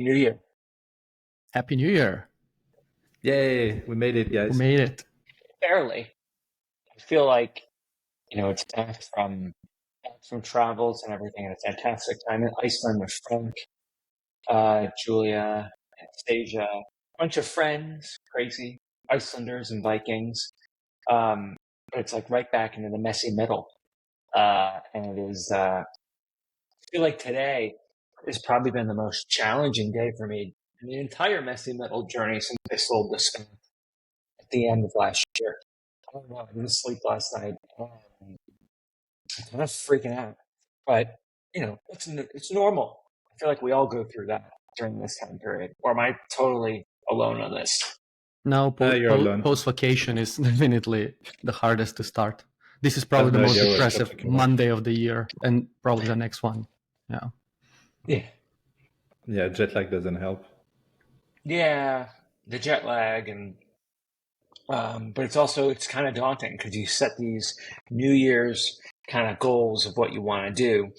New Year. Happy New Year. Yay, we made it, guys. We made it. Barely. I feel like, it's back from travels and everything, and it's a fantastic time in Iceland with Franck, Julia, Anastasia, a bunch of friends, crazy Icelanders and Vikings. But it's like right back into the messy middle. And it is, I feel like today has probably been the most challenging day for me in the entire messy middle journey since I sold this at the end of last year. I don't know. I didn't sleep last night. I'm not freaking out, but it's normal. I feel like we all go through that during this time period. Or am I totally alone on this? No, you're alone. Post-vacation is definitely the hardest to start. This is probably the most depressive Monday of the year, and probably the next one. Yeah. Yeah, jet lag doesn't help. Yeah, the jet lag and. But it's kind of daunting because you set these New Year's kind of goals of what you want to do,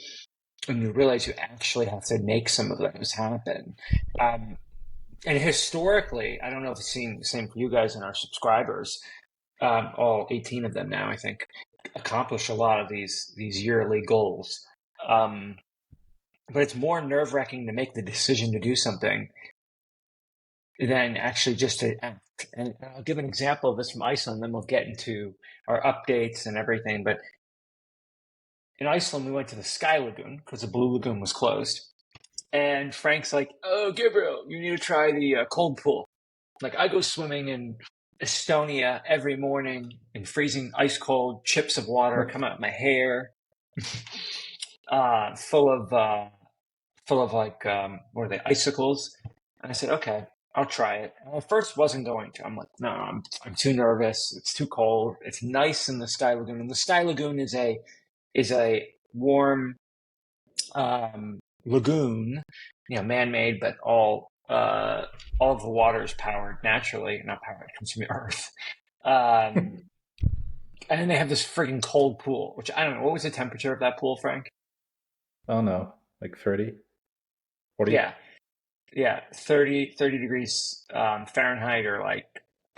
and you realize you actually have to make some of those happen. And historically, I don't know if it's the same for you guys and our subscribers, all 18 of them now, I think, accomplish a lot of these yearly goals. But it's more nerve-wracking to make the decision to do something than actually just to act. And I'll give an example of this from Iceland, then we'll get into our updates and everything. But in Iceland, we went to the Sky Lagoon because the Blue Lagoon was closed. And Frank's like, "Oh, Gabriel, you need to try the cold pool." Like, I go swimming in Estonia every morning in freezing ice cold chips of water come out of my hair, full of like, what are they, icicles. And I said, okay, I'll try it. And I first wasn't going to. I'm like, no, I'm too nervous. It's too cold. It's nice in the Sky Lagoon. And the Sky Lagoon is a warm lagoon, man-made, but all of the water is powered naturally, not powered, it comes from the earth. And then they have this friggin' cold pool, which I don't know. What was the temperature of that pool, Frank? Oh no, like 30, 40? Yeah, 30 degrees Fahrenheit, or like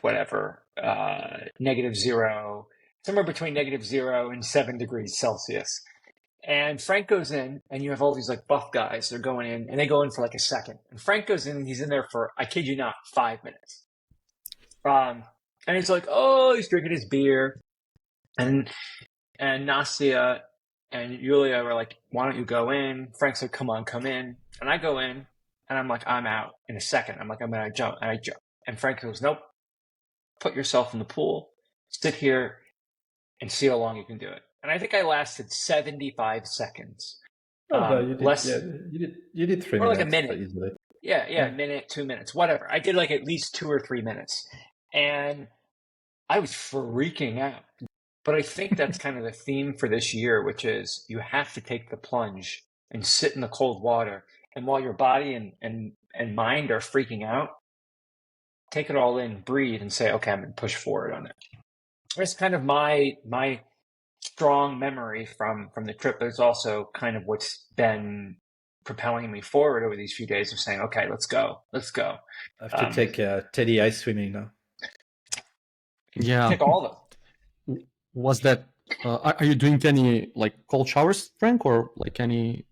whatever, -0, somewhere between -0 and 7 degrees Celsius. And Frank goes in, and you have all these like buff guys. They're going in, and they go in for like a second. And Frank goes in, and he's in there for, I kid you not, 5 minutes. And he's like, oh, he's drinking his beer. And Nastia and Julia were like, why don't you go in? Frank's like, come on, come in. And I go in, and I'm like, I'm out in a second. I'm like, I'm going to jump. And I jump. And Frank goes, nope. Put yourself in the pool. Sit here and see how long you can do it. And I think I lasted 75 seconds. No, you did. You did 3 minutes. Or like a minute. Easily. Yeah, a minute, 2 minutes, whatever. I did like at least 2 or 3 minutes. And I was freaking out. But I think that's kind of the theme for this year, which is you have to take the plunge and sit in the cold water. And while your body and mind are freaking out, take it all in, breathe, and say, okay, I'm going to push forward on it. It's kind of my strong memory from the trip, but it's also kind of what's been propelling me forward over these few days of saying, okay, let's go. I have to take Teddy ice swimming now. Yeah. Take all of them. Was that, are you doing any like cold showers, Frank, or like any,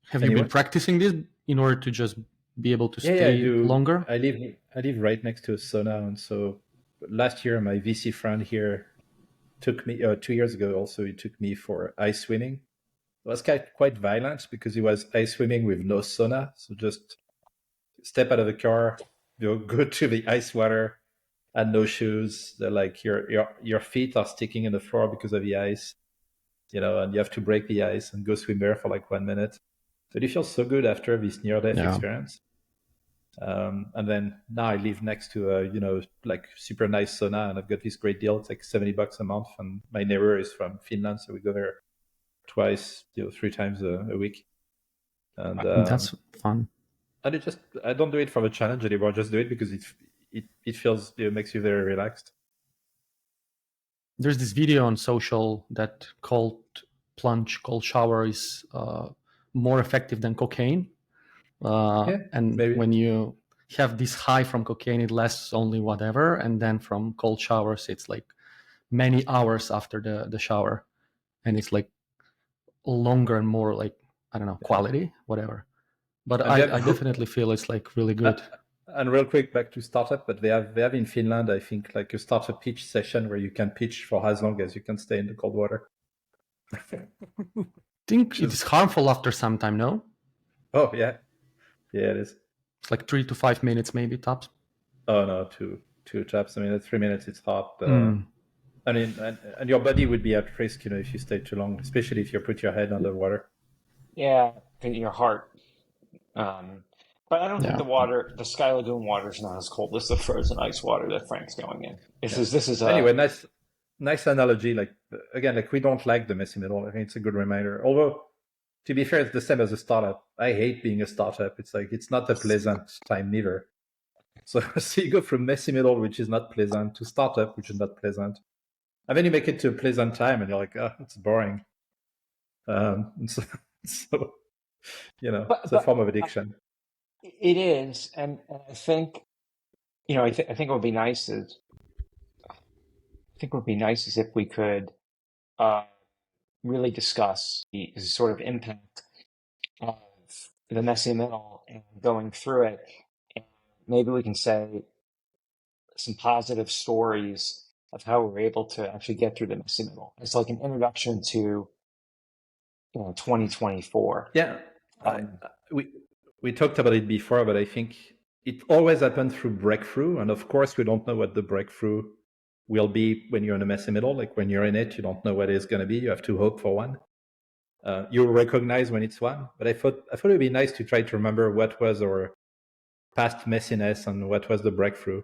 have you been practicing this in order to just be able to stay longer? I live right next to a sauna, and so last year my VC friend here took me 2 years ago. Also, he took me for ice swimming. It was quite violent because he was ice swimming with no sauna. So just step out of the car, go to the ice water, and no shoes. They're like your feet are sticking in the floor because of the ice, and you have to break the ice and go swim there for like 1 minute. But it feels so good after this near-death experience. And then now I live next to a, like super nice sauna, and I've got this great deal. It's like $70 a month, and my neighbor is from Finland, so we go there twice, 3 times a week. And that's fun. And I don't do it for the challenge anymore. I just do it because it feels, makes you very relaxed. There's this video on social that cold shower is more effective than cocaine. And maybe. when you have this high from cocaine, it lasts only whatever, and then from cold showers, it's like many hours after the shower, and it's like longer and more like, I don't know, quality, whatever. But I definitely feel it's like really good. And real quick, back to startup, but they have in Finland, I think, like a startup pitch session where you can pitch for as long as you can stay in the cold water. I think it is harmful after some time, no? Oh, yeah. Yeah, it is. It's like 3 to 5 minutes, maybe tops. Oh, no, two tops. I mean, at 3 minutes, it's hot. I mean, and your body would be at risk, if you stay too long, especially if you put your head underwater. Yeah, and your heart. But I don't think the Sky Lagoon water is not as cold as the frozen ice water that Frank's going in. This is anyway, nice analogy. Like, again, like, we don't like the messy middle. I think it's a good reminder. Although, to be fair, it's the same as a startup. I hate being a startup. It's like, it's not a pleasant time neither. So you go from messy middle, which is not pleasant, to startup, which is not pleasant. And then you make it to a pleasant time and you're like, oh, it's boring. So it's a form of addiction. It is. And I think, I think what would be nice is, if we could really discuss the sort of impact of the messy middle and going through it. And maybe we can say some positive stories of how we're able to actually get through the messy middle. It's like an introduction to 2024. Yeah. We talked about it before, but I think it always happens through breakthrough. And of course, we don't know what the breakthrough will be when you're in a messy middle. Like, when you're in it, you don't know what it's going to be. You have to hope for one. You'll recognize when it's one. But I thought it'd be nice to try to remember what was our past messiness and what was the breakthrough.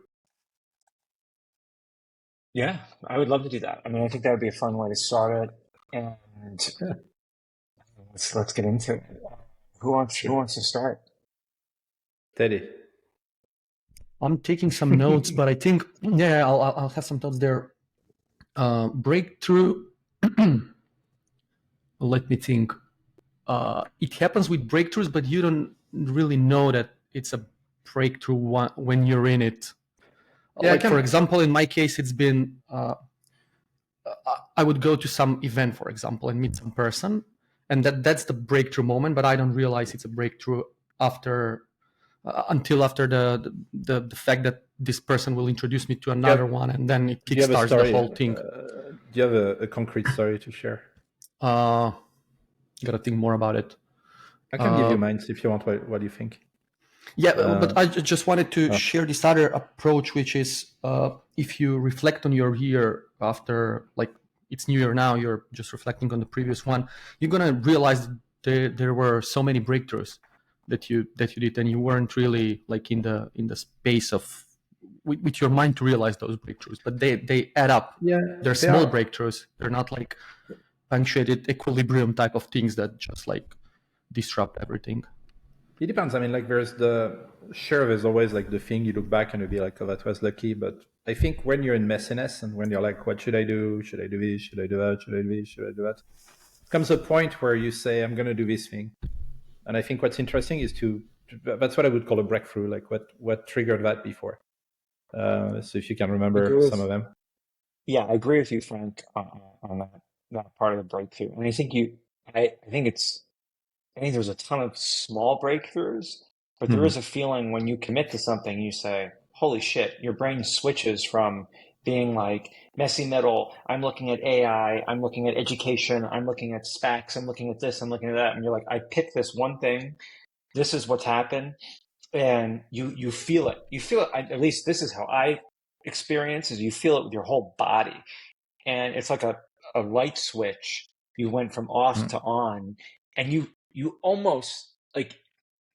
Yeah, I would love to do that. I mean, I think that would be a fun way to start it. And let's get into it. Who wants to start? Teddy. I'm taking some notes, but I think, I'll have some thoughts there. Breakthrough. Let me think. It happens with breakthroughs, but you don't really know that it's a breakthrough when you're in it. Yeah, for example, in my case, it's been, I would go to some event, for example, and meet some person, and that's the breakthrough moment, but I don't realize it's a breakthrough until after the fact that this person will introduce me to another one, and then it kickstarts the whole thing. Do you have a concrete story to share? Gotta think more about it. I can give you mine if you want. What do you think? Yeah, but I just wanted to share this other approach, which is if you reflect on your year after, like, it's New Year now, you're just reflecting on the previous one, you're gonna realize there were so many breakthroughs that you did, and you weren't really like in the space of with your mind to realize those breakthroughs, but they add up. Yeah, they're small breakthroughs. They're not like punctuated equilibrium type of things that just like disrupt everything. It depends. I mean, like, there's always like the thing you look back and you'll be like, oh, that was lucky. But I think when you're in messiness and when you're like, what should I do? Should I do this? Should I do that? Should I do this? Should I do that? Comes a point where you say, I'm going to do this thing. And I think what's interesting is that's what I would call a breakthrough. Like, what triggered that before? So if you can remember some of them. Yeah, I agree with you, Frank, on that part of the breakthrough. And I think I think there's a ton of small breakthroughs, but there is a feeling when you commit to something, you say, holy shit, your brain switches from being like messy middle, I'm looking at AI, I'm looking at education, I'm looking at SPACs, I'm looking at this, I'm looking at that. And you're like, I picked this one thing. This is what's happened. And you feel it. You feel it. At least this is how I experience is you feel it with your whole body. And it's like a light switch. You went from off to on, and you almost like,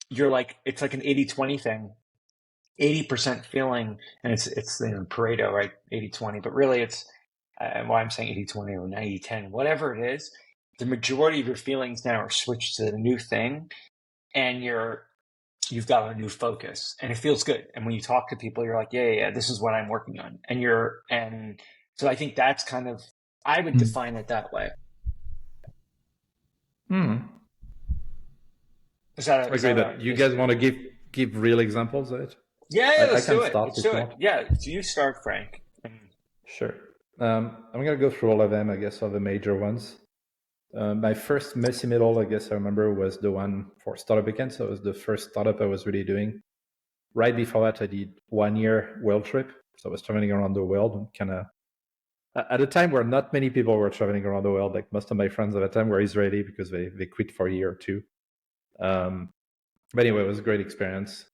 you're like, it's like an 80-20 thing, 80% feeling. And it's Pareto, right? 80-20, but really it's why I'm saying 80-20 or 90-10, whatever it is, the majority of your feelings now are switched to the new thing, and you've got a new focus, and it feels good. And when you talk to people, you're like, yeah, this is what I'm working on. And so I think that's kind of, I would define it that way. Is agree, that but you guys want to give real examples of it? yeah, I let's can do it. start Let's if do you it. want. Yeah, so you start, Frank. Sure. I'm gonna go through all of them, I guess, all the major ones. My first messy middle, I guess I remember, was the one for Startup Weekend. So it was the first startup I was really doing. Right before that, I did 1 year world trip. So I was traveling around the world and kind of at a time where not many people were traveling around the world. Like most of my friends at the time were Israeli because they quit for a year or two. But anyway, it was a great experience.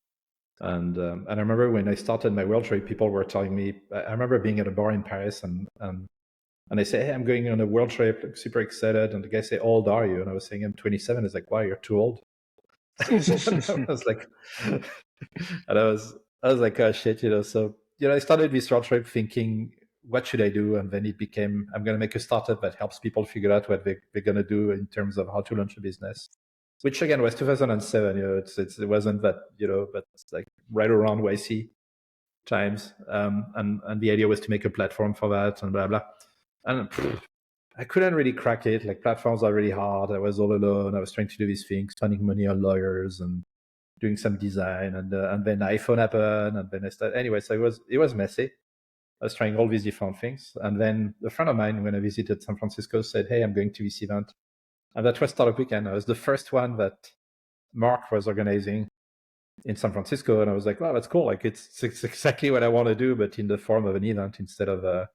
And I remember when I started my world trip, people were telling me. I remember being at a bar in Paris, and I say, "Hey, I'm going on a world trip, like, super excited." And the guy say, "How old are you?" And I was saying, "I'm 27." He's like, "Wow, you're too old." And I was like, and I was like, "Oh shit," you know. So I started this world trip thinking, what should I do? And then it became, I'm going to make a startup that helps people figure out what they're going to do in terms of how to launch a business. Which again was 2007. It wasn't that, but it's like right around YC times. And the idea was to make a platform for that and blah blah. And I couldn't really crack it. Like, platforms are really hard. I was all alone. I was trying to do these things, spending money on lawyers and doing some design. And then iPhone happened, and then I started anyway. So it was messy. I was trying all these different things. And then a friend of mine, when I visited San Francisco, said, "Hey, I'm going to this event." And that was Startup Weekend. I was the first one that Mark was organizing in San Francisco. And I was like, wow, that's cool. Like, it's exactly what I want to do, but in the form of an event instead of a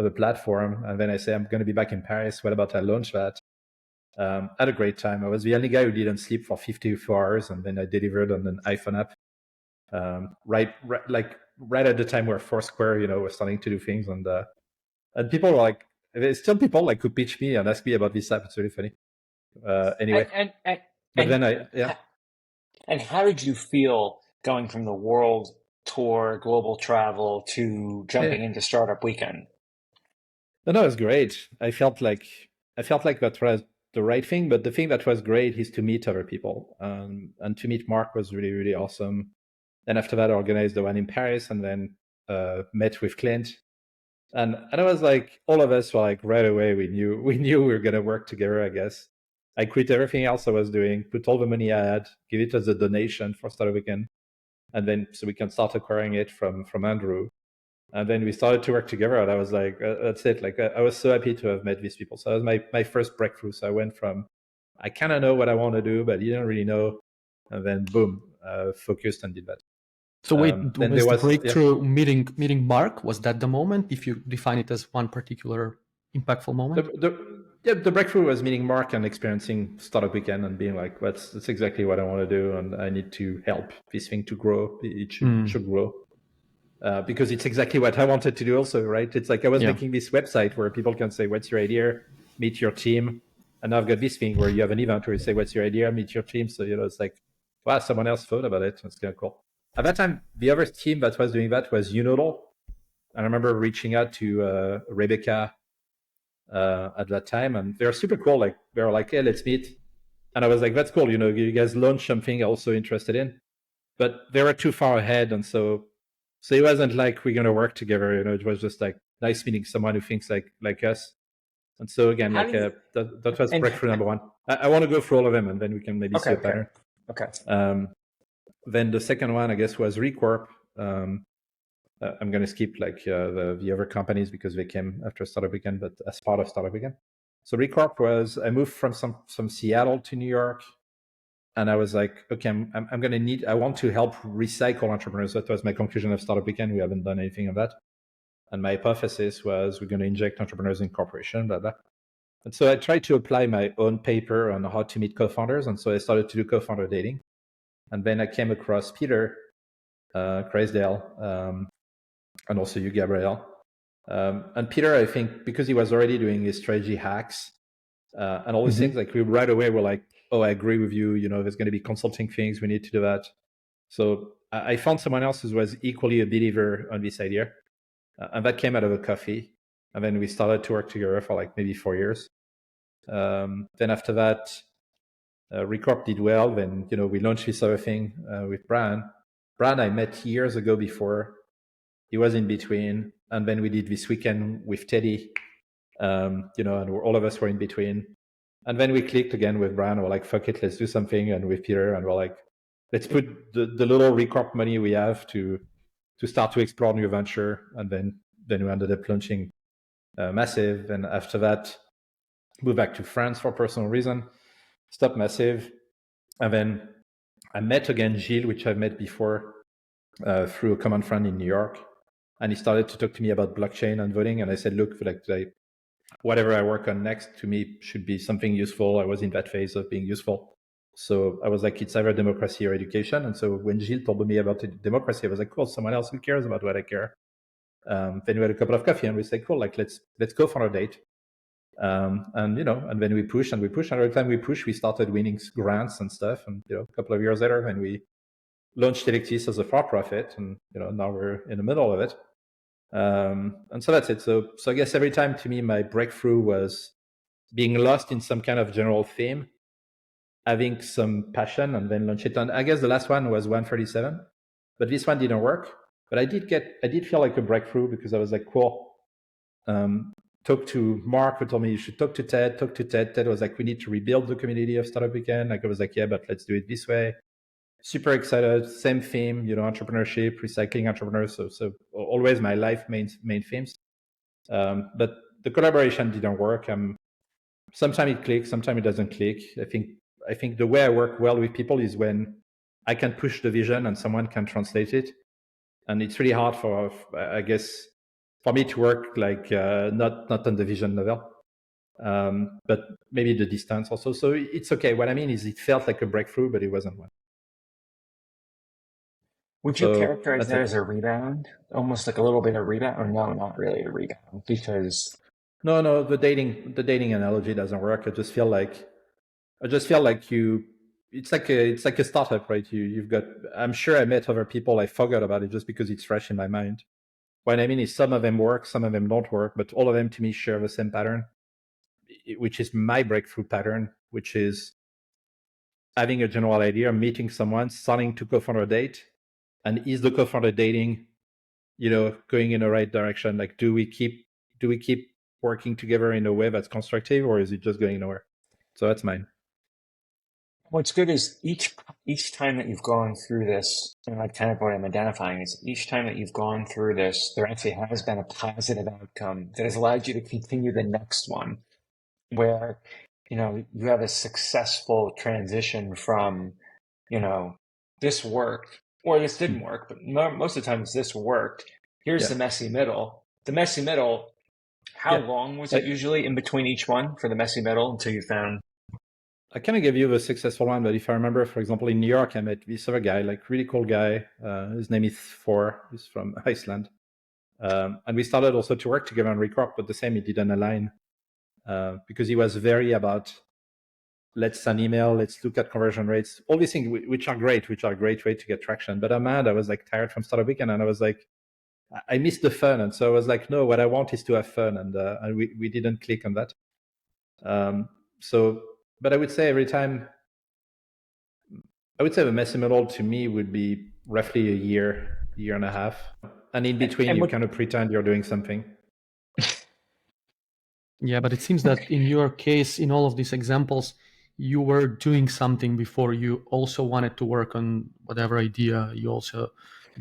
platform. And then I say, I'm going to be back in Paris. What about I launch that? Had a great time. I was the only guy who didn't sleep for 54 hours. And then I delivered on an iPhone app. Right at the time where Foursquare, was starting to do things. And people were like, there's still people like who pitch me and ask me about this app. It's really funny. Anyway, but then And how did you feel going from the world tour, global travel, to jumping into Startup Weekend? No, it was great. I felt like that was the right thing. But the thing that was great is to meet other people, and to meet Mark was really, really awesome. Then after that, I organized the one in Paris, and then met with Clint. And I was like, all of us were like, right away, we knew we were gonna work together, I guess. I quit everything else I was doing, put all the money I had, give it as a donation for Startup Weekend, and then so we can start acquiring it from Andrew. And then we started to work together, and I was like, that's it. Like, I was so happy to have met these people. So that was my first breakthrough. So I went from, I kind of know what I want to do, but you don't really know, and then boom, focused and did that. So wait, then was there the was breakthrough meeting Mark? Was that the moment? If you define it as one particular impactful moment? The breakthrough was meeting Mark and experiencing Startup Weekend and being like, that's exactly what I want to do, and I need to help this thing to grow. It should grow. Because it's exactly what I wanted to do also, right? It's like I was making this website where people can say, what's your idea? Meet your team. And now I've got this thing where you have an event where you say, what's your idea? Meet your team. So, it's like, wow, someone else thought about it. That's kind of cool. At that time, the other team that was doing that was Unodal. I remember reaching out to Rebecca at that time, and they're super cool. Like, they were like, hey, let's meet. And I was like, that's cool. You guys launched something I'm also interested in. But they were too far ahead. And so it wasn't like we're going to work together. It was just like nice meeting someone who thinks like us. And so again, that was breakthrough number one. I want to go through all of them, and then we can maybe see a pattern. Okay. Then the second one, I guess, was Recorp. I'm going to skip like the other companies because they came after Startup Weekend, but as part of Startup Weekend. So Recorp was, I moved from Seattle to New York. And I was like, okay, I'm going to I want to help recycle entrepreneurs. That was my conclusion of Startup Weekend. We haven't done anything of that. And my hypothesis was we're going to inject entrepreneurs in corporation, blah, blah. And so I tried to apply my own paper on how to meet co-founders. And so I started to do co-founder dating. And then I came across Peter Kreisdale, and also you, Gabriel. And Peter, I think, because he was already doing his strategy hacks and all these things, like we right away were like, oh, I agree with you. There's going to be consulting things. We need to do that. So I found someone else who was equally a believer on this idea. And that came out of a coffee. And then we started to work together for like maybe 4 years. Then after that, Recorp did well. Then, we launched this other thing with Brian. Brian, I met years ago before. He was in between. And then we did this weekend with Teddy, and all of us were in between. And then we clicked again with Brian. We're like, fuck it, let's do something. And with Peter, and we're like, let's put the little recorp money we have to start to explore new venture. And then we ended up launching Massive. And after that, moved back to France for personal reason, stopped Massive. And then I met again Gilles, which I've met before through a common friend in New York. And he started to talk to me about blockchain and voting. And I said, look, like whatever I work on next to me should be something useful. I was in that phase of being useful. So I was like, it's either democracy or education. And so when Gilles told me about democracy, I was like, cool, someone else who cares about what I care. Then we had a couple of coffee and we said, cool, like let's go for a date. And then we pushed and we pushed. And every time we pushed, we started winning grants and stuff. And a couple of years later, when we launched Electis as a for-profit, and now we're in the middle of it. And so that's it. So I guess every time to me, my breakthrough was being lost in some kind of general theme, having some passion, and then launch it. And I guess the last one was 137, but this one didn't work. But I did feel like a breakthrough because I was like, cool. Talk to Mark, who told me you should talk to Ted. Ted was like, we need to rebuild the community of Startup Weekend. Like I was like, yeah, but let's do it this way. Super excited. Same theme, entrepreneurship, recycling entrepreneurs. So always my life main themes. But the collaboration didn't work. Sometimes it clicks, sometimes it doesn't click. I think the way I work well with people is when I can push the vision and someone can translate it. And it's really hard for me to work like not on the vision level, but maybe the distance also. So it's okay. What I mean is it felt like a breakthrough, but it wasn't one. Would you characterize that as a rebound? Almost like a little bit of rebound, or no, not really a rebound, because no, the dating analogy doesn't work. I just feel like it's like a startup, right? You've got, I'm sure I met other people, I forgot about it just because it's fresh in my mind. What I mean is some of them work, some of them don't work, but all of them to me share the same pattern, which is my breakthrough pattern, which is having a general idea, meeting someone, starting to go for a date. And is the co-founder dating, going in the right direction? Like, do we keep working together in a way that's constructive, or is it just going nowhere? So that's mine. What's good is each time that you've gone through this, and like kind of what I'm identifying is each time that you've gone through this, there actually has been a positive outcome that has allowed you to continue the next one, where you have a successful transition from this worked or this didn't work, but most of the times this worked. Here's the messy middle. The messy middle, how long was it usually in between each one for the messy middle until you found? I kind of give you the successful one, but if I remember, for example, in New York, I met this other guy, like really cool guy. His name is Thor. He's from Iceland. And we started also to work together on Recorp, but the same, it didn't align because he was very about, let's send email, let's look at conversion rates, all these things, which are great way to get traction. But I was like tired from Startup Weekend, and I was like, I missed the fun. And so I was like, no, what I want is to have fun. And we didn't click on that. But I would say the messy middle to me would be roughly a year and a half. And in between, you kind of pretend you're doing something. Yeah, but it seems that in your case, in all of these examples, you were doing something before you also wanted to work on whatever idea. You also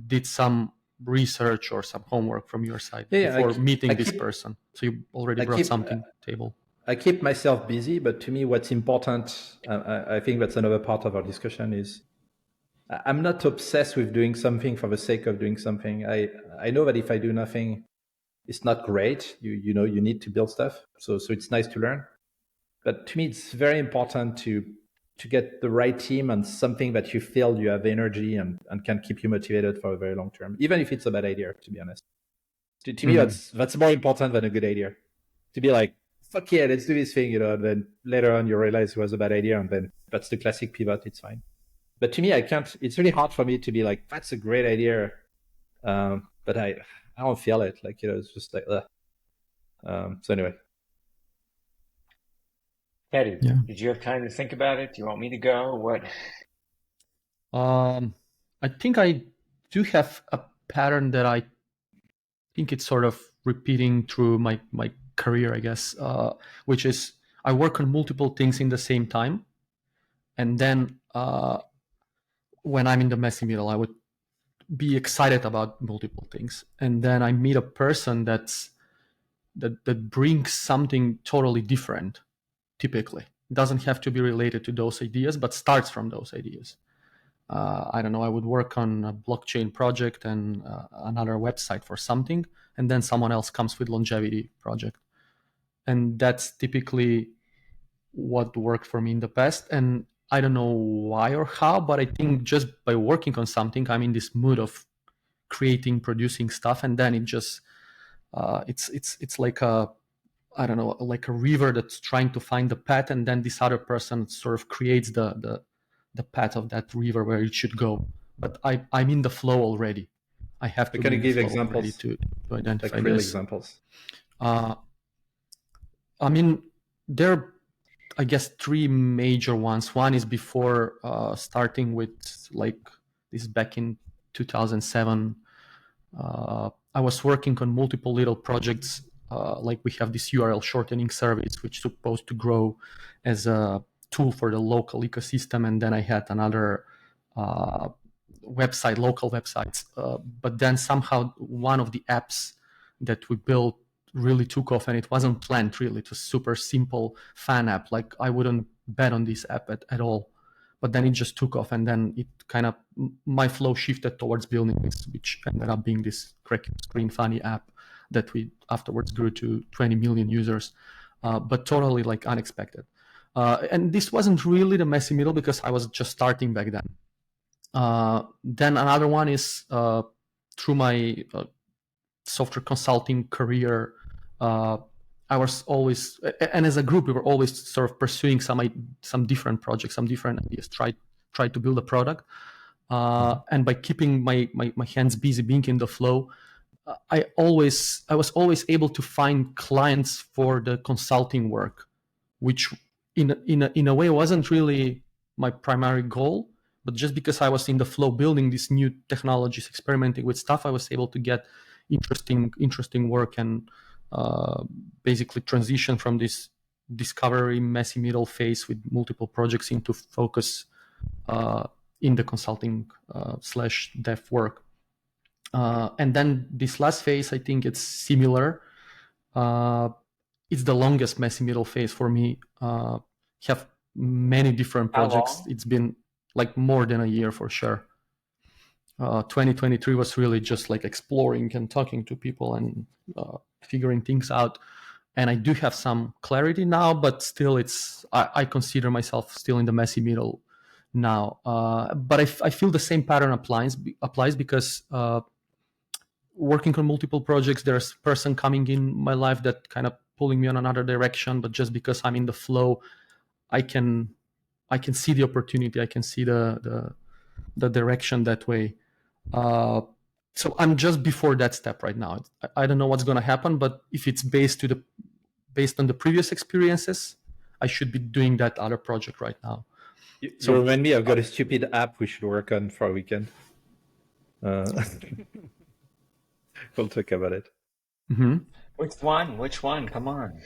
did some research or some homework from your side before meeting this person. So you already brought something to the table. I keep myself busy, but to me, what's important, I think that's another part of our discussion, is I'm not obsessed with doing something for the sake of doing something. I know that if I do nothing, it's not great. You need to build stuff. So it's nice to learn. But to me, it's very important to get the right team and something that you feel you have energy and can keep you motivated for a very long term, even if it's a bad idea, to be honest. To me, that's more important than a good idea. To be like, fuck yeah, let's do this thing, and then later on you realize it was a bad idea, and then that's the classic pivot, it's fine. But to me, it's really hard for me to be like, that's a great idea. But I don't feel it. Like, it's just like, so anyway. Eddie, did you have time to think about it? Do you want me to go? What? I think I do have a pattern that I think it's sort of repeating through my career, I guess, which is I work on multiple things in the same time, and then when I'm in the messy middle, I would be excited about multiple things, and then I meet a person that brings something totally different. Typically, it doesn't have to be related to those ideas, but starts from those ideas. I don't know. I would work on a blockchain project and another website for something, and then someone else comes with longevity project, and that's typically what worked for me in the past. And I don't know why or how, but I think just by working on something, I'm in this mood of creating, producing stuff, and then it just it's like a, I don't know, like a river that's trying to find the path, and then this other person sort of creates the path of that river where it should go. But I'm in the flow already. I have to Can be you in the give flow already examples, to identify like real this. examples? I mean, there are, I guess, three major ones. One is before starting with like this back in 2007. I was working on multiple little projects. Like we have this URL shortening service, which is supposed to grow as a tool for the local ecosystem. And then I had another website, local websites. But then somehow one of the apps that we built really took off, and it wasn't planned really. It was super simple fan app. Like I wouldn't bet on this app at all. But then it just took off, and then it kind of, my flow shifted towards building this, which ended up being this crack screen funny app that we afterwards grew to 20 million users, but totally like unexpected. And this wasn't really the messy middle because I was just starting back then. Then another one is through my software consulting career, I was always, and as a group, we were always sort of pursuing some different projects, some different ideas, try to build a product. And by keeping my hands busy, being in the flow, I was always able to find clients for the consulting work, which in a way wasn't really my primary goal, but just because I was in the flow building these new technologies, experimenting with stuff, I was able to get interesting work and basically transition from this discovery messy middle phase with multiple projects into focus in the consulting slash dev work. And then this last phase, I think it's similar. It's the longest messy middle phase for me. Have many different projects. It's been like more than a year for sure. 2023 was really just like exploring and talking to people and figuring things out. And I do have some clarity now, but still I consider myself still in the messy middle now. But I feel the same pattern applies because working on multiple projects, there's a person coming in my life that kind of pulling me on another direction. But just because I'm in the flow, I can see the opportunity. I can see the direction that way. So I'm just before that step right now. I don't know what's going to happen, but if it's based on the previous experiences, I should be doing that other project right now. So remind me, I've got a stupid app we should work on for a weekend. We'll talk about it. Mm-hmm. Which one? Come on.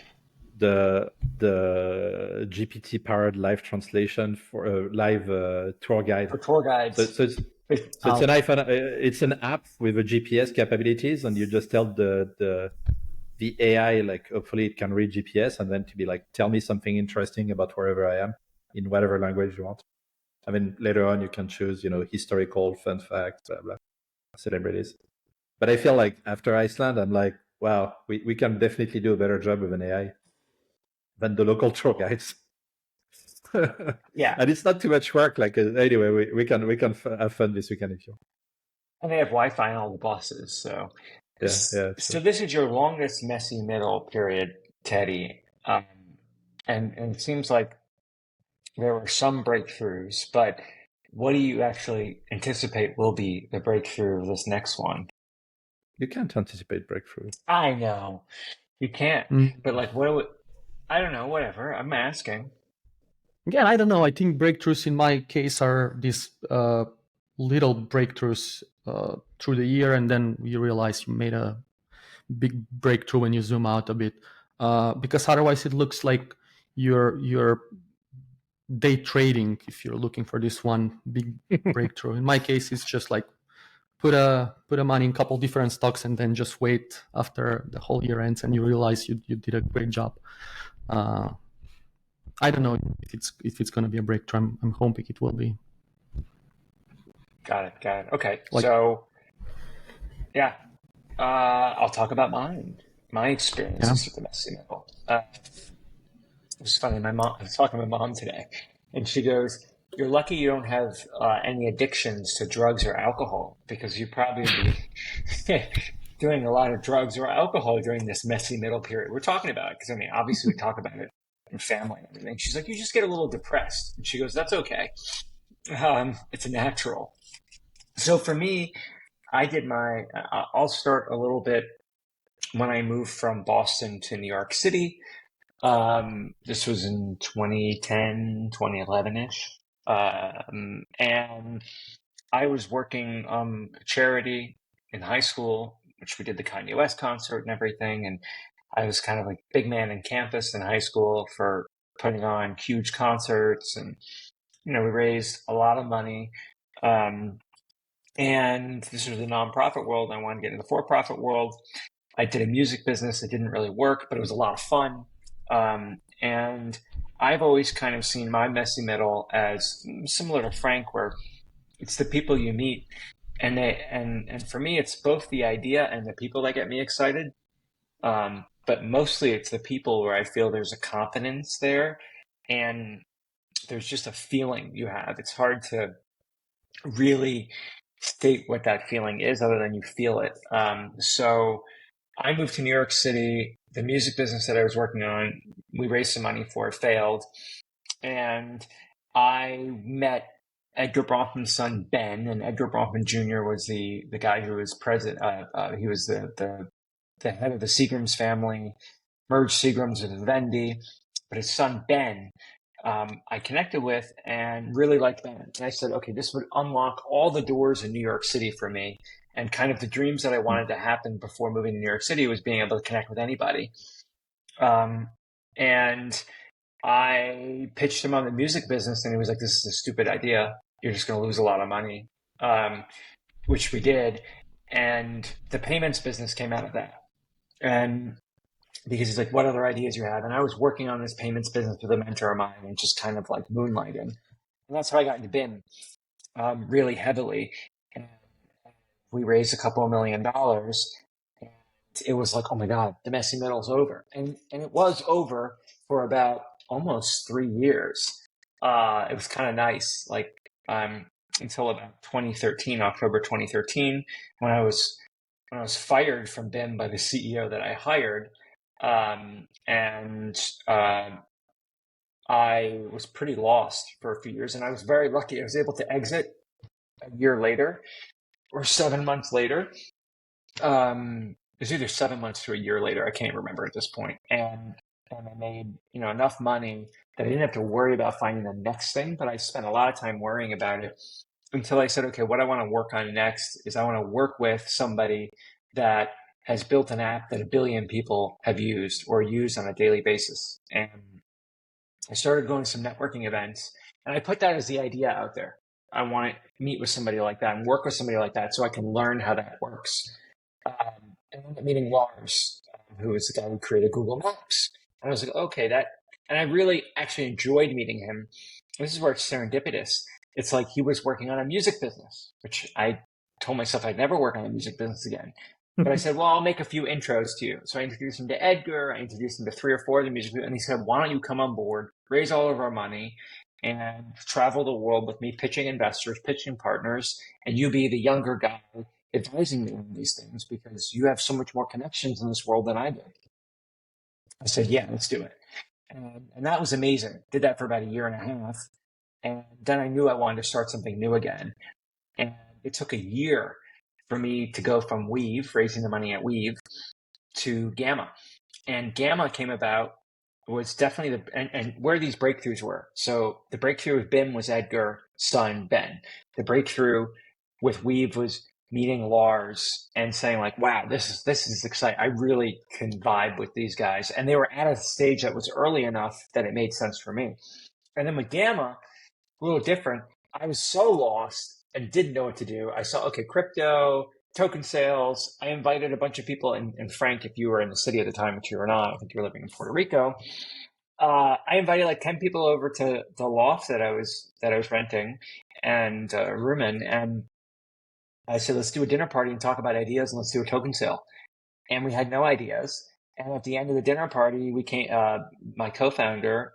The GPT powered live translation for live tour guide. For tour guides. So it's an iPhone. It's an app with a GPS capabilities, and you just tell the AI, like, hopefully it can read GPS, and then to be like, tell me something interesting about wherever I am in whatever language you want. I mean, later on you can choose, historical, fun facts, blah blah, celebrities. But I feel like after Iceland, I'm like, wow, we can definitely do a better job with an AI than the local tour guides. Yeah, and it's not too much work. Like anyway, we can have fun this weekend if you want. and they have Wi-Fi on all the buses, so yeah. So this is your longest messy middle period, Teddy, and it seems like there were some breakthroughs, but what do you actually anticipate will be the breakthrough of this next one? You can't anticipate breakthrough. I know you can't, but like, I don't know. Whatever. I'm asking. Again, I don't know. I think breakthroughs in my case are these little breakthroughs through the year, and then you realize you made a big breakthrough when you zoom out a bit. Because otherwise, it looks like you're day trading if you're looking for this one big breakthrough. In my case, it's just like put a money in a couple different stocks and then just wait after the whole year ends and you realize you did a great job. I don't know if it's going to be a breakthrough. I'm hoping it will be. Got it. Okay, so yeah, I'll talk about my experiences with the messy middle. It was funny. I was talking to my mom today, and she goes, "You're lucky you don't have any addictions to drugs or alcohol, because you probably be doing a lot of drugs or alcohol during this messy middle period." We're talking about it because, I mean, obviously we talk about it in family and everything. She's like, "You just get a little depressed," and she goes, "That's okay. It's natural." So for me, I'll start a little bit when I moved from Boston to New York City. This was in 2010, 2011-ish. And I was working a charity in high school, which we did the Kanye West concert and everything. And I was kind of like big man in campus in high school for putting on huge concerts. And, we raised a lot of money. And this was the nonprofit world. I wanted to get into the for-profit world. I did a music business. It didn't really work, but it was a lot of fun. And I've always kind of seen my messy middle as similar to Franck, where it's the people you meet, and for me, it's both the idea and the people that get me excited. But mostly it's the people where I feel there's a confidence there, and there's just a feeling you have. It's hard to really state what that feeling is other than you feel it. So I moved to New York City. The music business that I was working on, we raised some money for, it failed. And I met Edgar Bronfman's son, Ben, and Edgar Bronfman Jr. was the guy who was president. He was the head of the Seagram's family, merged Seagram's with Vivendi. But his son, Ben, I connected with and really liked Ben. And I said, okay, this would unlock all the doors in New York City for me. And kind of the dreams that I wanted to happen before moving to New York City was being able to connect with anybody. And I pitched him on the music business, and he was like, "This is a stupid idea. You're just going to lose a lot of money," which we did. And the payments business came out of that. And because he's like, "What other ideas you have?" And I was working on this payments business with a mentor of mine and just kind of like moonlighting. And that's how I got into BIM really heavily. And we raised a couple of $1 million. And it was like, oh my God, the messy middle's over. And it was over for about almost 3 years. It was kind of nice, like until about 2013, October 2013, when I was fired from BIM by the CEO that I hired. I was pretty lost for a few years, and I was very lucky. I was able to exit a year later or 7 months later. It was either 7 months to a year later. I can't remember at this point. And I made, enough money that I didn't have to worry about finding the next thing, but I spent a lot of time worrying about it until I said, okay, what I want to work on next is I want to work with somebody that has built an app that 1 billion people have used or use on a daily basis. And I started going to some networking events, and I put that as the idea out there. I want to meet with somebody like that and work with somebody like that so I can learn how that works. And I ended up meeting Lars, who is the guy who created Google Maps. And I was like, okay, and I really actually enjoyed meeting him. This is where it's serendipitous. It's like he was working on a music business, which I told myself I'd never work on a music business again. But I said, well, I'll make a few intros to you. So I introduced him to Edgar. I introduced him to 3 or 4 of the music people. And he said, why don't you come on board, raise all of our money, and travel the world with me, pitching investors, pitching partners, and you be the younger guy advising me on these things because you have so much more connections in this world than I do. I said, yeah, let's do it. And that was amazing. Did that for about 1.5 years. And then I knew I wanted to start something new again. And it took 1 year for me to go from Weave, raising the money at Weave, to Gamma. And Gamma came about, was definitely and where these breakthroughs were. So the breakthrough with BIM was Edgar, son, Ben. The breakthrough with Weave was meeting Lars and saying like, wow, this is exciting. I really can vibe with these guys. And they were at a stage that was early enough that it made sense for me. And then with Gamma, a little different. I was so lost and didn't know what to do. I saw, okay, crypto, token sales. I invited a bunch of people, and Frank, if you were in the city at the time, which you were not, I think you were living in Puerto Rico. I invited like 10 people over to the loft that I was renting and room in, and I said, let's do a dinner party and talk about ideas, and let's do a token sale. And we had no ideas. And at the end of the dinner party, we came. My co-founder,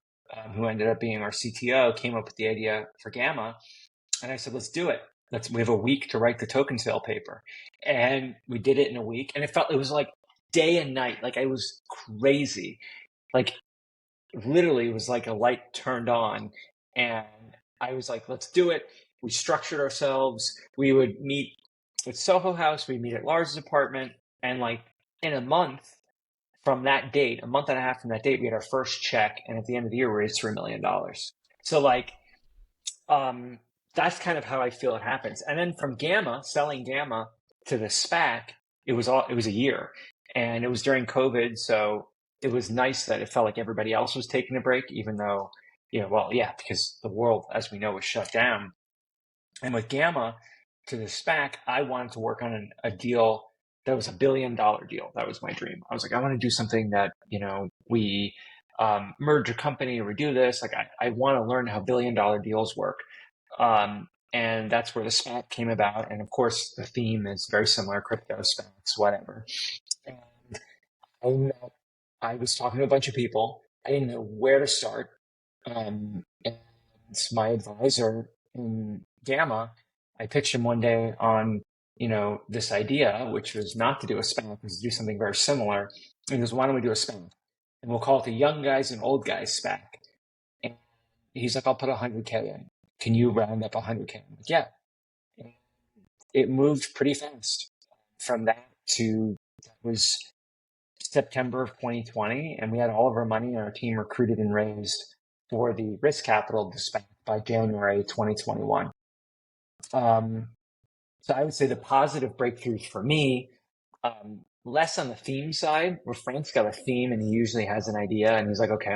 who ended up being our CTO, came up with the idea for Gamma, and I said, let's do it. We have a week to write the token sale paper. And we did it in a week. And it was like day and night. Like I was crazy. Like literally it was like a light turned on. And I was like, let's do it. We structured ourselves. We would meet at Soho House. We'd meet at Lars's apartment. And like in a month from that date, a month and a half from that date, we had our first check. And at the end of the year, we raised $3 million. So like, that's kind of how I feel it happens. And then from Gamma, selling Gamma to the SPAC, it was a year, and it was during COVID. So it was nice that it felt like everybody else was taking a break, even though, because the world, as we know, was shut down. And with Gamma to the SPAC, I wanted to work on a deal that was $1 billion deal. That was my dream. I was like, I want to do something that, we merge a company or we do this. Like I want to learn how $1 billion deals work. And that's where the SPAC came about. And of course, the theme is very similar, crypto, SPACs, whatever. And I was talking to a bunch of people. I didn't know where to start. And my advisor in Gamma, I pitched him one day on, this idea, which was not to do a SPAC, was to do something very similar. And he goes, why don't we do a SPAC? And we'll call it the Young Guys and Old Guys SPAC. And he's like, I'll put 100K in. Can you round up 100K? I'm like, yeah. And it moved pretty fast. From that was September of 2020, and we had all of our money, and our team recruited and raised for the risk capital of the SPAC by January 2021. So I would say the positive breakthroughs for me, less on the theme side, where Frank's got a theme and he usually has an idea, and he's like, okay,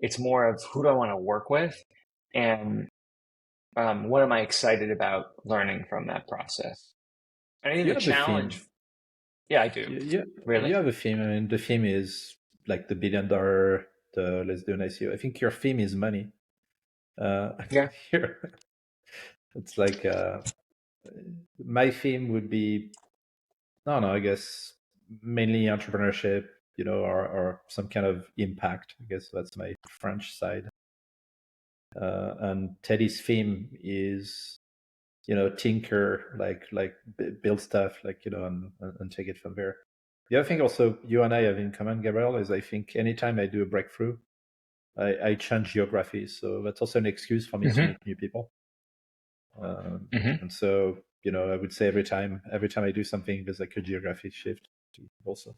it's more of who do I want to work with, and what am I excited about learning from that process? I think the challenge. Yeah, I do. Really? You have a theme. I mean, the theme is like the $1 billion, the let's do an ICO. I think your theme is money. Yeah. Here, it's like my theme would be, I guess mainly entrepreneurship, or some kind of impact. I guess that's my French side. And Teddy's theme is, tinker, like build stuff, and take it from there. The other thing also you and I have in common, Gabriel, is I think anytime I do a breakthrough, I change geographies. So that's also an excuse for me to meet new people. And so, I would say every time I do something, there's like a geographic shift also.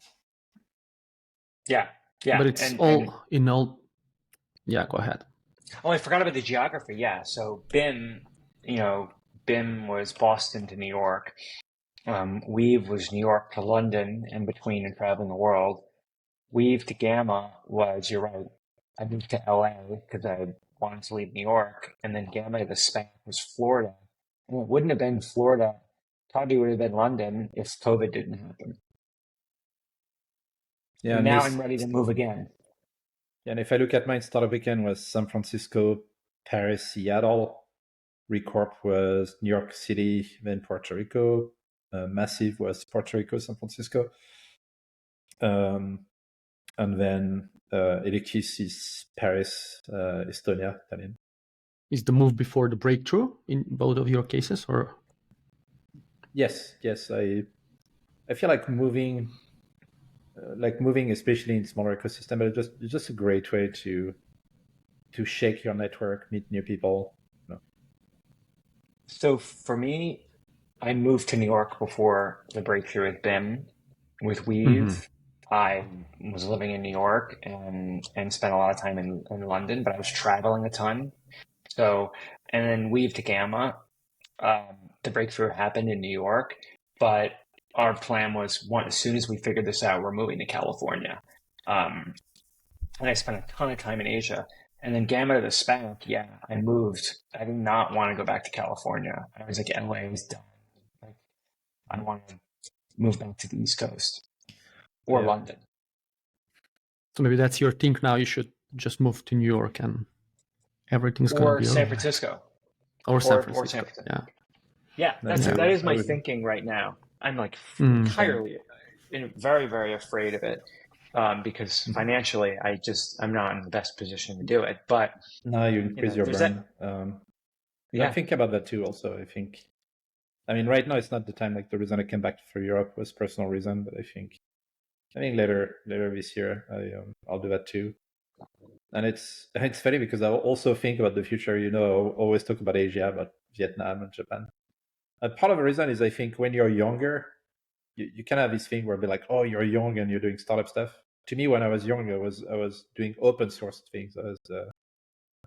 Yeah. But it's yeah, go ahead. Oh, I forgot about the geography. Yeah. So BIM was Boston to New York. Weave was New York to London, and between and traveling the world. Weave to Gamma was, you're right, I moved to LA because I wanted to leave New York, and then Gamma, the SPAC, was Florida. And it wouldn't have been Florida, probably would have been London if COVID didn't happen. Yeah, and now I'm ready to move again. And if I look at mine, Startup Weekend was San Francisco, Paris, Seattle. Recorp was New York City, then Puerto Rico. Massive was Puerto Rico, San Francisco. And then Electis is Paris, Estonia, Tallinn. Is the move before the breakthrough in both of your cases, or? Yes. I feel like moving, especially in smaller ecosystem, but it's just a great way to shake your network, meet new people. So for me, I moved to New York before the breakthrough with BIM. With Weave, I was living in New York and spent a lot of time in London, but I was traveling a ton. So, and then Weave to Gamma, the breakthrough happened in New York, but our plan was as soon as we figured this out, we're moving to California. And I spent a ton of time in Asia. And then Gamma to the SPAC, yeah, I moved. I did not want to go back to California. I was like, LA is done. Like, I want to move back to the East Coast or London. So maybe that's your thing now. You should just move to New York and everything's going to be San Francisco. Or San Francisco. Yeah, that is my thinking right now. I'm like entirely, very, very afraid of it. Because financially, I'm not in the best position to do it. But no, you increase your burn. I'm thinking about that too. Also, I mean, right now it's not the time. Like the reason I came back for Europe was personal reason, but I think later this year I'll do that too. And it's funny because I also think about the future. I always talk about Asia, about Vietnam and Japan. And part of the reason is I think when you're younger, you kind of have this thing where be like, oh, you're young and you're doing startup stuff. To me, when I was young, I was doing open source things. That was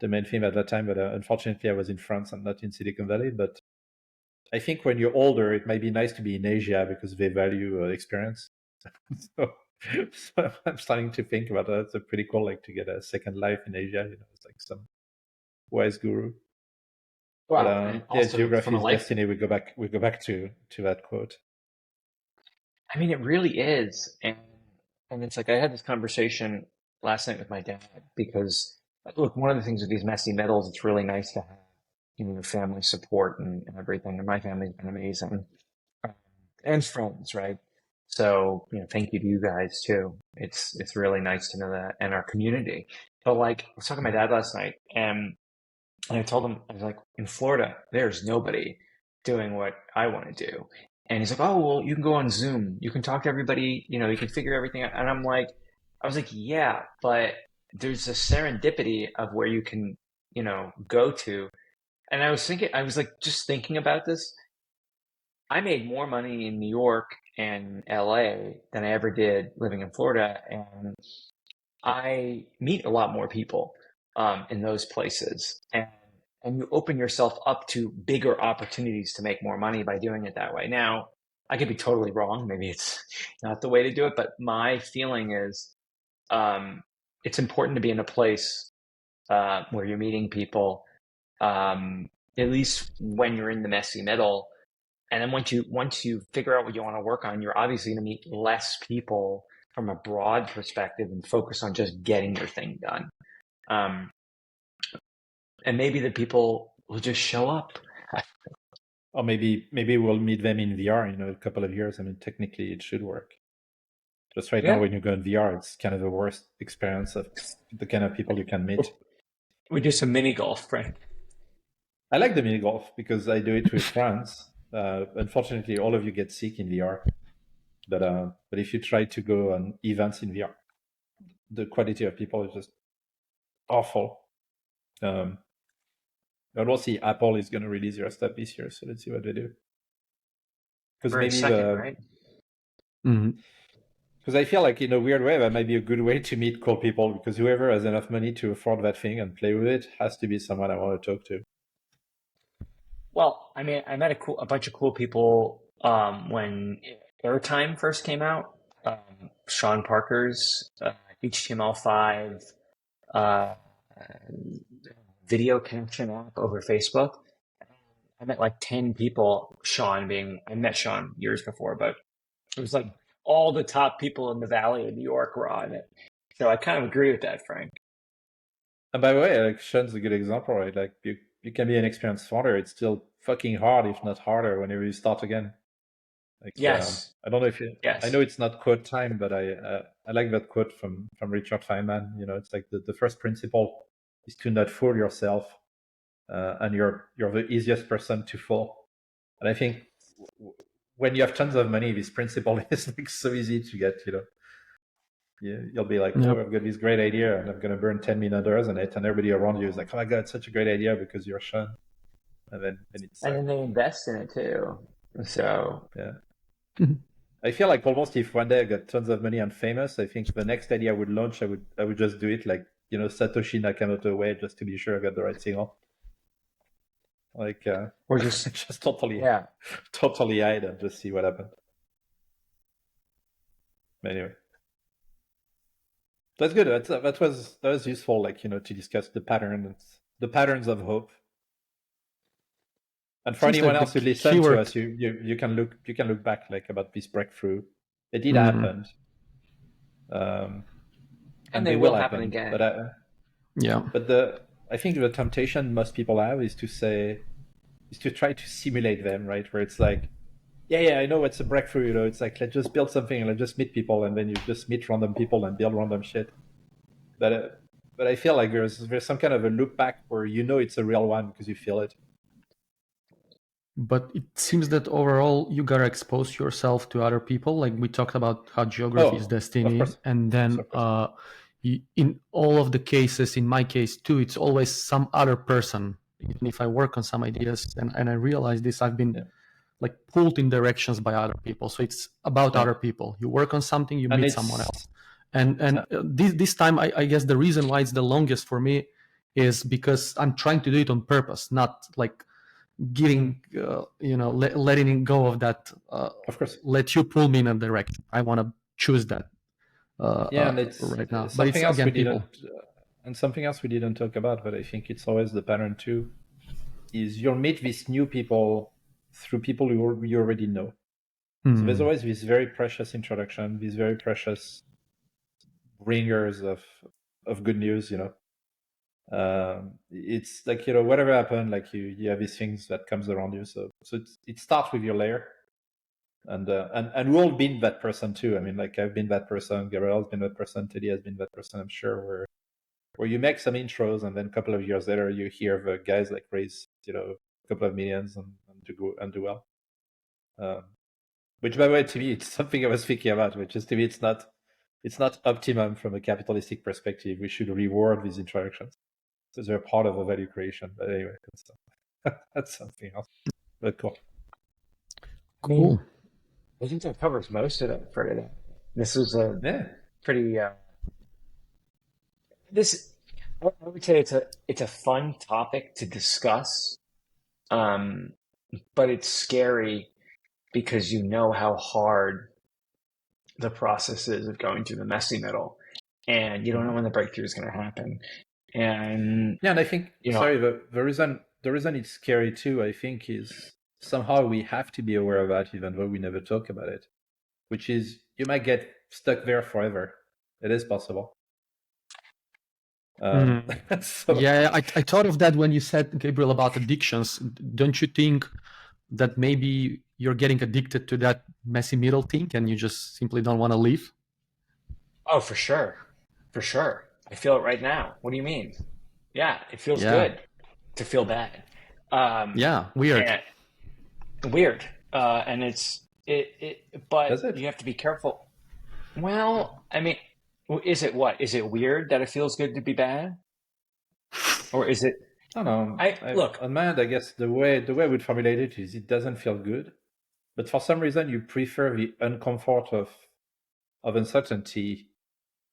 the main thing at that time. But unfortunately, I was in France and not in Silicon Valley. But I think when you're older, it might be nice to be in Asia because they value experience. so I'm starting to think about that. It's pretty cool, like to get a second life in Asia. It's like some wise guru. Wow. But, geography is destiny. We go back to that quote. I mean, it really is. And it's like I had this conversation last night with my dad because, look, one of the things with these messy middles, it's really nice to have, family support and everything. And my family's been amazing. And friends, right? So, thank you to you guys too. It's really nice to know that, and our community. But like, I was talking to my dad last night and I told him, I was like, in Florida, there's nobody doing what I want to do. And he's like, oh, well, you can go on Zoom. You can talk to everybody, you can figure everything out. And I was like, yeah, but there's a serendipity of where you can, go to. And I was like, just thinking about this. I made more money in New York and LA than I ever did living in Florida. And I meet a lot more people in those places. And you open yourself up to bigger opportunities to make more money by doing it that way. Now, I could be totally wrong. Maybe it's not the way to do it, but my feeling is it's important to be in a place where you're meeting people, at least when you're in the messy middle. And then once you figure out what you want to work on, you're obviously going to meet less people from a broad perspective and focus on just getting your thing done. And maybe the people will just show up. Or maybe we'll meet them in VR in a couple of years. I mean, technically it should work. Just right now when you go in VR, it's kind of the worst experience of the kind of people you can meet. We do some mini golf, Frank. I like the mini golf because I do it with friends. Unfortunately, all of you get sick in VR. But if you try to go on events in VR, the quality of people is just awful. And we'll see. Apple is going to release their stuff this year, so let's see what they do. Because maybe right? Because I feel like in a weird way that might be a good way to meet cool people. Because whoever has enough money to afford that thing and play with it has to be someone I want to talk to. Well, I mean, I met a bunch of cool people when Airtime first came out. Sean Parker's HTML5 video connection app over Facebook. I met like 10 people, I met Sean years before, but it was like all the top people in the Valley of New York were on it. So I kind of agree with that, Frank. And by the way, like Sean's a good example, right? Like you can be an experienced founder. It's still fucking hard, if not harder, whenever you start again. Like, yes. I don't know if I know it's not quote time, but I like that quote from Richard Feynman. It's like the first principle is to not fool yourself, and you're the easiest person to fool. And I think when you have tons of money, this principle is like so easy to get. You'll be like, oh, I've got this great idea, and I'm going to burn $10 million on it, and everybody around you is like, oh my god, it's such a great idea because you're Sean. And then they invest in it too. So yeah. I feel like almost if one day I got tons of money and famous, I think the next idea I would launch, I would just do it like Satoshi Nakamoto way, just to be sure I got the right signal. Like Or just just totally yeah. totally hide and just see what happened. Anyway, that's good. That was useful. Like to discuss the patterns of hope. And for Seems anyone like the else who listened to keyword. us, you can look back like about this breakthrough. It did Mm, happen, And and they they will will happen happen. again. yeah. But I think the temptation most people have is to try to simulate them, right? Where it's like, yeah, I know it's a breakthrough. It's like let's just build something and let's just meet people, and then you just meet random people and build random shit. But I feel like there's some kind of a loop back where it's a real one because you feel it. But it seems that overall you gotta expose yourself to other people. Like we talked about how geography is Of destiny, course, and then of course. in all of the cases, in my case too, it's always some other person. Even if I work on some ideas and I realize this, I've been Yeah, like pulled in directions by other people. So it's about yeah. other people. You work on something, you And meet someone it's else. And this time, I guess the reason why it's the longest for me is because I'm trying to do it on purpose, not like giving letting go of that of course. let you pull me in a direction. I want to choose that Yeah, and it's right now, but it's something else again we people. didn't, and something else we didn't talk about, but I think it's always the pattern too. Is you'll meet these new people through people you already know. So there's always this very precious introduction, these very precious bringers of good news. It's like whatever happened, like you have these things that comes around you. So it starts with your layer, and we've all been that person too. I mean, like I've been that person, Gabriel's been that person, Teddy has been that person. I'm sure where you make some intros, and then a couple of years later, you hear the guys like raise a couple of millions and do well. Which, by the way, to me, it's something I was thinking about. Which is to me, it's not optimum from a capitalistic perspective. We should reward these introductions because they're part of a value creation. But anyway, that's something else. But cool. I mean, Cool. I think that covers most of it for today. This was a Yeah. pretty this I would say it's a fun topic to discuss, um, but it's scary because you know how hard the process is of going through the messy middle, and you don't know when the breakthrough is going to happen. And Yeah, and I think you know, sorry, the reason it's scary too, I think, is somehow we have to be aware of that, even though we never talk about it. Which is you might get stuck there forever. It is possible. So Yeah, I thought of that when you said, Gabriel, about addictions. Don't you think that maybe you're getting addicted to that messy middle thing and you just simply don't want to leave? oh, for sure, I feel it right now. What do you mean? Yeah, it feels Yeah. good to feel bad. Yeah, weird. And weird. And but that's it. you have to be careful. Well, I mean, is it what? Is it weird that it feels good to be bad? Or is it, I don't know. look, On my end, I guess the way I would formulate it is it doesn't feel good, but for some reason you prefer the uncomfort of uncertainty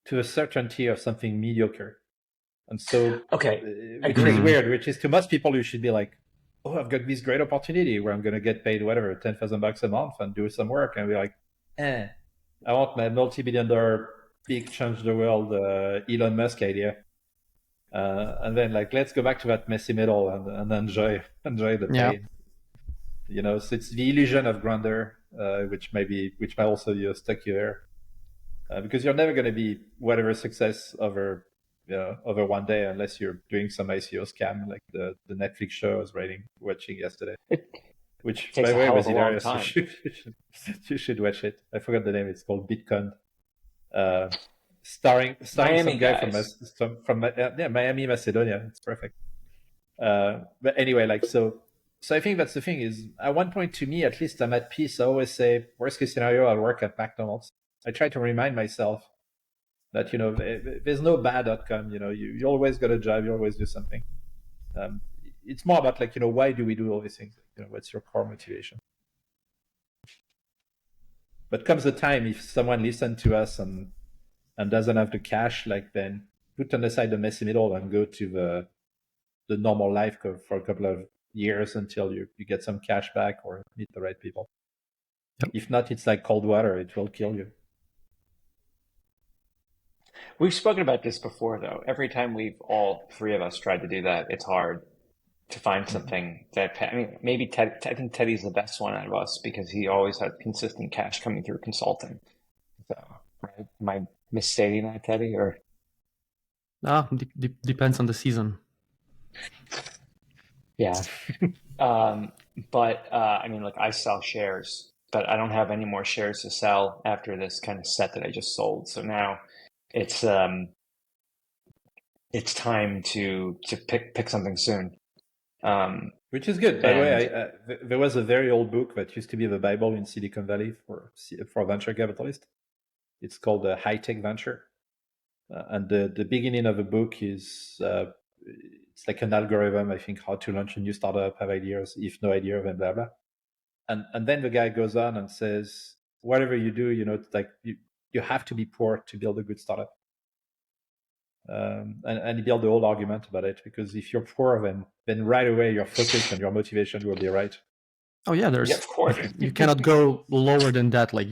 to the certainty of something mediocre. And so, okay, which is agreed. weird, which is to most people, you should be like, oh, I've got this great opportunity where I'm going to get paid whatever, $10,000 a month and do some work. And be like, I want my multi-billion-dollar big change the world Elon Musk idea. And then like, let's go back to that messy middle and enjoy the pain. So it's the illusion of grandeur, which might also stuck you there. Because you're never going to be whatever success over one day unless you're doing some ICO scam like the Netflix show I was watching yesterday, It which takes by a the way hell was of a long hilarious. time. You should watch it. I forgot the name. It's called Bitcoin. Starring Miami some guy guys. from Miami, Macedonia. It's perfect. But anyway, like so I think that's the thing is at one point to me at least I'm at peace. I always say worst case scenario I'll work at McDonald's. I try to remind myself that there's no bad outcome. You always got a job. You always do something. It's more about like why do we do all these things? What's your core motivation? But comes the time if someone listens to us and doesn't have the cash, like then put on the side the messy middle and go to the normal life for a couple of years until you get some cash back or meet the right people. Yep. If not, it's like cold water; it will kill you. We've spoken about this before, though. Every time we've all three of us tried to do that, it's hard to find something that, I mean, maybe I think Teddy's the best one out of us because he always had consistent cash coming through consulting. So, right? Am I misstating that, Teddy? Or Depends on the season. yeah. But I mean, like I sell shares, but I don't have any more shares to sell after this kind of set that I just sold. So now it's time to pick something soon. Which is good. By the way, there was a very old book that used to be the Bible in Silicon Valley for venture capitalists. It's called High Tech Venture. And the beginning of the book is it's like an algorithm, I think, how to launch a new startup, have ideas, if no idea, then blah, blah. And then the guy goes on and says, whatever you do, it's like you have to be poor to build a good startup. And he built the whole argument about it, because if you're poor, then right away your focus and your motivation will be right. Oh yeah, of course. You cannot go lower than that. Like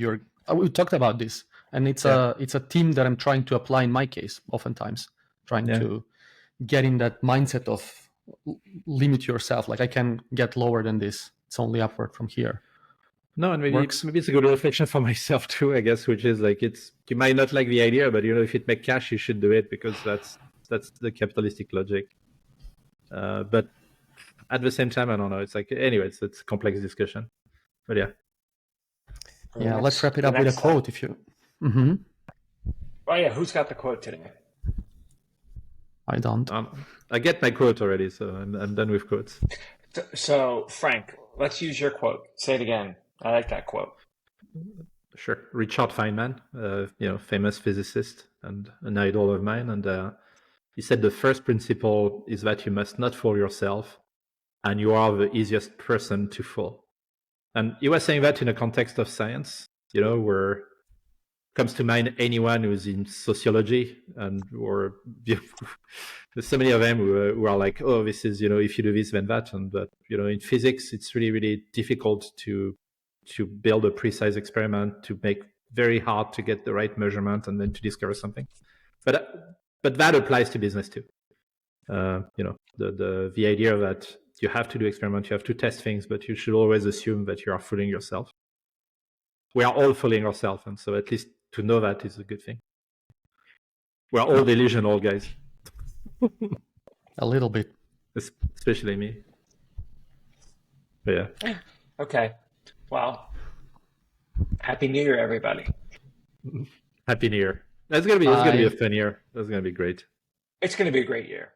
we talked about this, and it's a theme that I'm trying to apply in my case. Oftentimes, trying to get in that mindset of limit yourself. Like I can get lower than this. It's only upward from here. No, and maybe it's a good reflection for myself too, I guess, which is like you might not like the idea, but if it makes cash, you should do it because that's the capitalistic logic. But at the same time, I don't know. It's like anyway, it's a complex discussion. But yeah. Yeah, let's wrap it up with a quote if you. Mm-hmm. Oh yeah, who's got the quote today? I don't. I get my quote already, so I'm done with quotes. So Frank, let's use your quote. Say it again. I like that quote. Sure. Richard Feynman, famous physicist and an idol of mine. And he said the first principle is that you must not fool yourself, and you are the easiest person to fool. And he was saying that in a context of science, where comes to mind anyone who's in sociology or there's so many of them who are like, oh, this is, if you do this, then that. But in physics, it's really, really difficult to build a precise experiment, to make very hard to get the right measurement and then to discover something. But that applies to business too. The idea that you have to do experiments, you have to test things, but you should always assume that you are fooling yourself. We are all fooling ourselves, and so at least to know that is a good thing. We are all delusional, guys. A little bit. Especially me. But yeah. Okay. Well, Happy New Year, everybody. Happy New Year. That's gonna be a fun year. That's gonna be great. It's gonna be a great year.